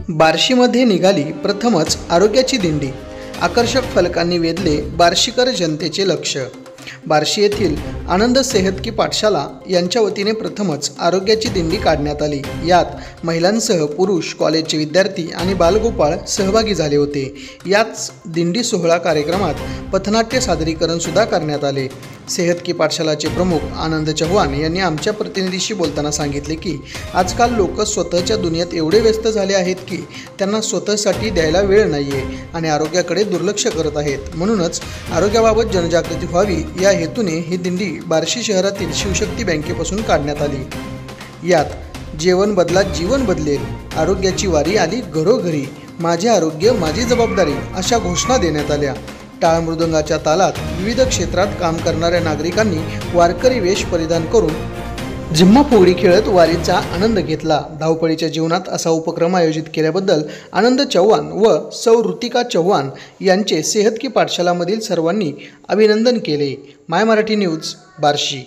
बार्शीमध्ये निघाली प्रथमच आरोग्याची दिंडी। आकर्षक फलकांनी वेधले बार्शीकर जनतेचे लक्ष। बार्शी येथील आनंद सेहत की पाठशाला यांच्या वतीने प्रथमच आरोग्याची दिंडी काढण्यात आली। यात महिलांसह पुरुष, कॉलेजचे विद्यार्थी आणि बालगोपाळ सहभागी झाले होते। याच दिंडी सोहळा कार्यक्रमात पथनाट्य सादरीकरण सुद्धा करण्यात आले। सेहत की पाठशालाचे प्रमुख आनंद चव्हाण यांनी आमच्या प्रतिनिधीशी बोलताना सांगितले की आजकाल लोक स्वतःच्या दुनियेत एवढे व्यस्त झाले आहेत की त्यांना स्वतःसाठी द्यायला वेळ नाहीये आणि आरोग्याकडे दुर्लक्ष करत आहेत। म्हणूनच आरोग्याबाबत जनजागृती व्हावी या हेतूने ही दिंडी बार्शी शहरातील शिवशक्ती बँकेपासून काढण्यात आली। यात जेवण बदलात जीवन बदलेल, आरोग्याची वारी आली घरोघरी, माझे आरोग्य माझी जबाबदारी अशा घोषणा देण्यात आल्या। टाळ मृदंगाच्या तालात विविध क्षेत्रात काम करणाऱ्या नागरिकांनी वारकरी वेश परिधान करून झिम्मा फुगडी खेळत वारीचा आनंद घेतला। धावपळीच्या जीवनात असा उपक्रम आयोजित केल्याबद्दल आनंद चव्हाण व सौ ऋतिका चव्हाण यांचे सेहत की पाठशालामधील सर्वांनी अभिनंदन केले। माय मराठी न्यूज, बार्शी।